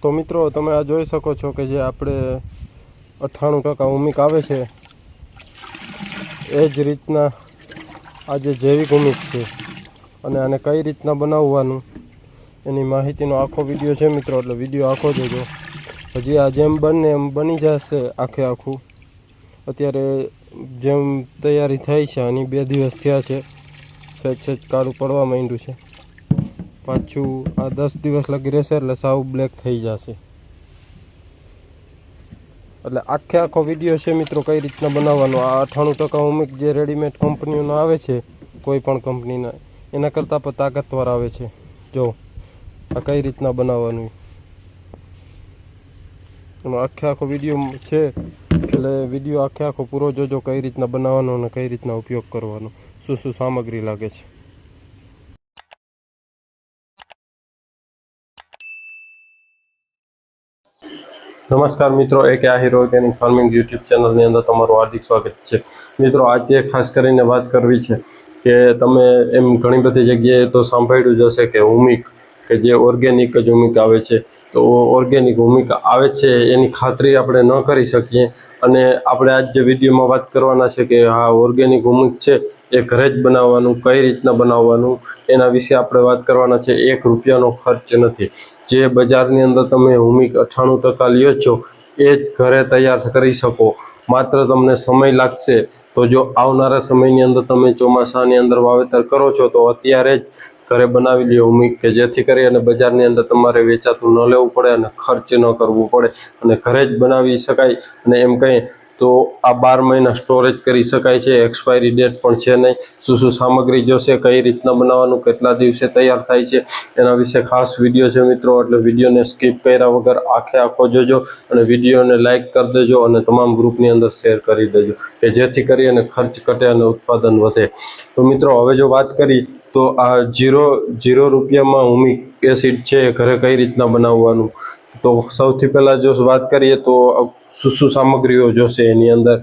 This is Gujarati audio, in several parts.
તો મિત્રો તમે આ જોઈ શકો છો કે જે આપણે 98% હુમિક આવે છે એ જ રીતના આ જે જૈવિક હુમિક છે અને આને કઈ રીતના બનાવવાનું એની માહિતીનો આખો વિડીયો છે મિત્રો, એટલે વિડીયો આખો જોજો. હજી આ જેમ બને એમ બની જશે આખું. અત્યારે જેમ તૈયારી થઈ છે આની 2 દિવસ થયા છે, સહેજ કાળું પડવા માંડ્યું છે. પાછું આ 10 દિવસ લગી રહેશે એટલે સાવ બ્લેક થઈ જશે. એટલે આખો વિડીયો છે મિત્રો કઈ રીતના બનાવવાનો. આ 98% હુમિક જે રેડીમેડ કંપનીઓનો આવે છે, કોઈ પણ કંપનીના, એના કરતાં પણ તાકાતવાર આવે છે. જો આ કઈ રીતના બનાવવાનું એનો આખો વિડીયો છે, એટલે વિડીયો આખો પૂરો જોજો કઈ રીતના બનાવવાનો અને કઈ રીતના ઉપયોગ કરવાનો, શું સામગ્રી લાગે છે. નમસ્કાર મિત્રો, એક આહિર ઓર્ગેનિક ફાર્મિંગ યુટ્યુબ ચેનલની અંદર તમારું હાર્દિક સ્વાગત છે. મિત્રો આજે ખાસ કરીને વાત કરવી છે કે તમે એમ ઘણી બધી જગ્યાએ તો સાંભળ્યું જ હશે કે હુમિક, કે જે ઓર્ગેનિક જ હુમિક આવે છે. તો ઓર્ગેનિક હુમિક આવે છે એની ખાતરી આપણે ન કરી શકીએ, અને આપણે આજ જે વિડીયોમાં વાત કરવાના છે કે હા ઓર્ગેનિક હુમિક છે એ ઘરે જ બનાવવાનું, કઈ રીતના બનાવવાનું એના વિશે આપણે વાત કરવાના છે. 1 રૂપિયાનો ખર્ચ નથી. જે બજારની અંદર તમે હુમિક 98% લ્યો છો એ જ ઘરે તૈયાર કરી શકો. માત્ર તમને સમય લાગશે. તો જો આવનારા સમયની અંદર તમે ચોમાસાની અંદર વાવેતર કરો છો તો અત્યારે જ ઘરે બનાવી લ્યો હુમિક, કે જેથી કરી અને બજારની અંદર તમારે વેચાતું ન લેવું પડે અને ખર્ચ ન કરવું પડે, અને ઘરે જ બનાવી શકાય. અને એમ કહીએ તો આ 12 મહિના સ્ટોરેજ કરી શકાય છે. એક્સપાયરી ડેટ પણ છે નહીં. શું સામગ્રી જોશે, કઈ રીતના બનાવવાનું, કેટલા દિવસે તૈયાર થાય છે, એના વિશે ખાસ વિડીયો છે મિત્રો. એટલે વિડીયોને સ્કીપ કર્યા વગર આખો જોજો, અને વિડીયોને લાઇક કરી દેજો અને તમામ ગ્રુપની અંદર શેર કરી દેજો, કે જેથી કરી અને ખર્ચ ઘટે અને ઉત્પાદન વધે. તો મિત્રો હવે જો વાત કરી તો આ 0 રૂપિયામાં હુમિક એસિડ છે એ ઘરે કઈ રીતના બનાવવાનું. તો સૌથી પહેલાં જો વાત કરીએ તો શું સામગ્રીઓ જોશે એની અંદર.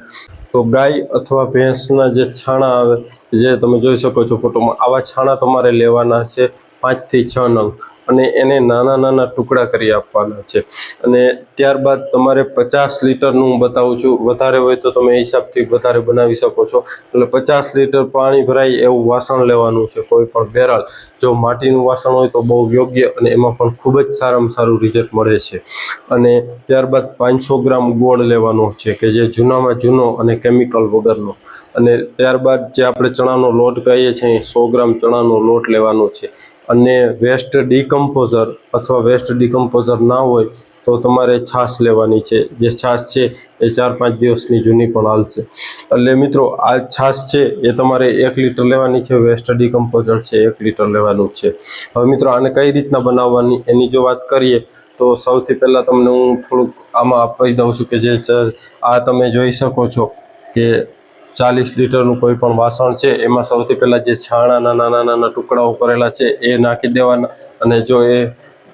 તો ગાય અથવા ભેંસના જે છાણા આવે, જે તમે જોઈ શકો છો ફોટોમાં, આવા છાણા તમારે લેવાના છે 5 થી 6 નંગ, અને એને નાના ટુકડા કરી આપવાના છે. અને ત્યારબાદ તમારે 50 લીટરનું બતાવું છું, વધારે હોય તો તમે હિસાબથી વધારે બનાવી શકો છો. એટલે 50 લીટર પાણી ભરાય એવું વાસણ લેવાનું છે, કોઈ પણ બેરલ. જો માટીનું વાસણ હોય તો બહુ યોગ્ય, અને એમાં પણ ખૂબ જ સારામાં સારું રિઝલ્ટ મળે છે. અને ત્યારબાદ 500 ગ્રામ ગોળ લેવાનો છે, કે જે જૂનામાં જૂનો અને કેમિકલ વગરનો. અને ત્યારબાદ જે આપણે ચણાનો લોટ કહીએ છીએ 100 ગ્રામ ચણાનો લોટ લેવાનો છે. અને વેસ્ટ ડીકમ્પોઝર અથવા વેસ્ટ ડીકમ્પોઝર ના હોય તો તમારે છાશ લેવાની છે. જે છાશ છે એ 4-5 દિવસની જૂની પણ હાલશે. એટલે મિત્રો આ છાશ છે એ તમારે 1 લીટર લેવાની છે. વેસ્ટ ડીકમ્પોઝર છે 1 લીટર લેવાનું છે. હવે મિત્રો આને કઈ રીતના બનાવવાની એની જો વાત કરીએ તો સૌથી પહેલાં તમને હું થોડુંક આમાં આપી દઉં છું, કે જે આ તમે જોઈ શકો છો કે 40 લીટરનું કોઈ પણ વાસણ છે, એમાં સૌથી પહેલાં જે છાણાના નાના ટુકડાઓ કરેલા છે એ નાખી દેવાના. અને જો એ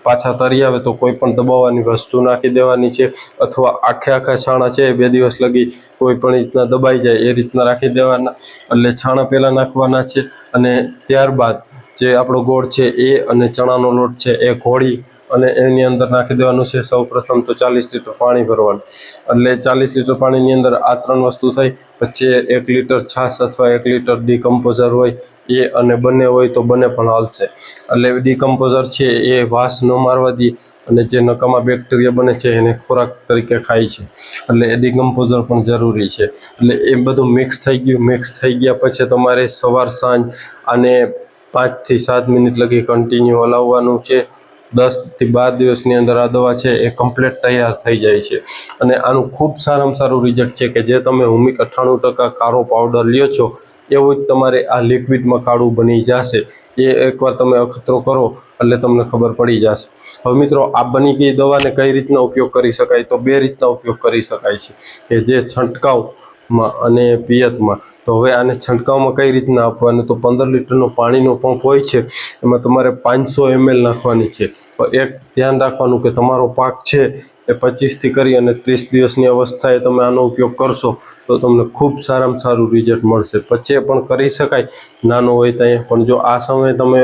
પાછા તરી આવે તો કોઈ પણ દબાવવાની વસ્તુ નાખી દેવાની છે, અથવા આખા છાણા છે 2 દિવસ લગી કોઈ પણ રીતના દબાઈ જાય એ રીતના રાખી દેવાના. એટલે છાણા પહેલાં નાખવાના છે, અને ત્યારબાદ જે આપણો ગોળ છે એ અને ચણાનો લોટ છે એ ઘોળી અને એની અંદર નાખી દેવાનું છે. સૌ પ્રથમ તો 40 લીટર પાણી ભરવાનું. એટલે 40 લીટર પાણીની અંદર આ 3 વસ્તુ થઈ. પછી 1 લીટર છાશ અથવા 1 લીટર ડીકમ્પોઝર હોય એ, અને બંને હોય તો બંને પણ હાલશે. એટલે ડીકમ્પોઝર છે એ વાસ ન મારવા દે, અને જે નકામા બેક્ટેરિયા બને છે એને ખોરાક તરીકે ખાય છે. એટલે એ ડીકમ્પોઝર પણ જરૂરી છે. એટલે એ બધું મિક્સ થઈ ગયું. મિક્સ થઈ ગયા પછી તમારે સવાર સાંજ આને 5 થી 7 મિનિટ લગી કન્ટિન્યુ હલાવવાનું છે. 10 થી 12 દિવસની અંદર આ દવા છે એ કમ્પ્લીટ તૈયાર થઈ જાય છે. અને આનું ખૂબ સારામાં સારું રિઝલ્ટ છે, કે જે તમે હુમિક 98% કાળો પાવડર લ્યો છો એવું જ તમારે આ લિક્વિડમાં કાળું બની જશે. એ એકવાર તમે અખતરો કરો એટલે તમને ખબર પડી જશે. હવે મિત્રો આ બની ગઈ દવાને કઈ રીતના ઉપયોગ કરી શકાય, તો 2 રીતના ઉપયોગ કરી શકાય છે, કે જે છંટકાવમાં અને પિયતમાં. તો હવે આને છંટકાવમાં કઈ રીતના આપવાનું, તો 15 લીટરનો પાણીનો પંપ હોય છે, એમાં તમારે 500 ml નાખવાની છે. એક ધ્યાન રાખવાનું કે તમારો પાક છે એ 25થી કરી અને 30 દિવસની અવસ્થાએ તમે આનો ઉપયોગ કરશો તો તમને ખૂબ સારામાં સારું રિઝલ્ટ મળશે. પછી પણ કરી શકાય નાનો હોય ત્યાં, પણ જો આ સમયે તમે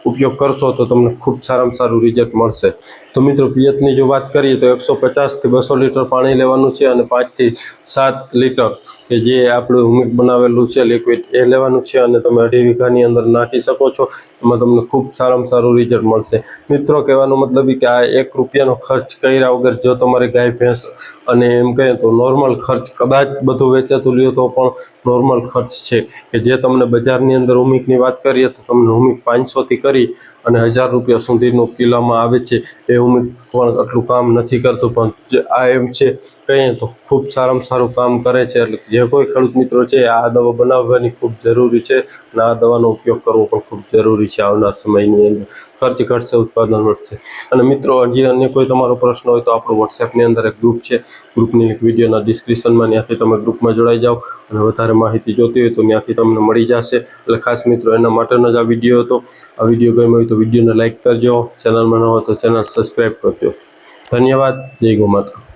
ઉપયોગ કરશો તો તમને ખૂબ સારામાં સારું રિઝલ્ટ મળશે. તો મિત્રો પિયતની જો વાત કરીએ તો 150 થી 200 લીટર પાણી લેવાનું છે અને 5 થી 7 લીટર કે જે આપણું હુમિક બનાવેલું છે લિક્વિડ એ લેવાનું છે અને તમે 2.5 વીઘાની અંદર નાખી શકો છો. એમાં તમને ખૂબ સારામાં સારું રિઝલ્ટ મળશે. મિત્રો કહેવાનો મતલબ એ કે આ 1 રૂપિયાનો ખર્ચ કર્યા વગર જો તમારે ગાય ભેંસ અને એમ કહીએ તો નોર્મલ ખર્ચ, કદાચ બધું વેચાતું લ્યો તો પણ નોર્મલ ખર્ચ છે કે જે તમને બજારની અંદર હુમિકની વાત કરીએ તો તમને હુમિક 500થી કરી અને 1000 રૂપિયા સુધીનું કિલોમાં આવે છે. એ હુમિક પણ આટલું કામ નથી કરતું, પણ જે આ એમ છે કહીએ તો ખૂબ સારામાં સારું કામ કરે છે. એટલે જે કોઈ ખેડૂત મિત્રો છે આ દવા બનાવવાની ખૂબ જરૂરી છે અને આ દવાનો ઉપયોગ કરવો પણ ખૂબ જરૂરી છે. આવનાર સમયની અંદર ખર્ચ ઘટશે, ઉત્પાદન વધશે. અને મિત્રો હજી અન્ય કોઈ તમારો પ્રશ્ન હોય તો આપણું વોટ્સએપની અંદર એક ગ્રુપ છે, ગ્રુપની લિંક વિડીયોના ડિસ્ક્રિપ્શનમાં, ત્યાંથી તમે ગ્રુપમાં જોડાઈ જાઓ અને વધારે માહિતી જોતી હોય તો ત્યાંથી તમને મળી જશે. એટલે ખાસ મિત્રો એના માટેનો જ આ વિડીયો હતો. આ વિડીયો ગમ્યો હોય તો વિડીયોને લાઇક કરજો, ચેનલમાં ન હોય તો ચેનલ સબસ્ક્રાઈબ કરજો. ધન્યવાદ. જય ગૌ માતા.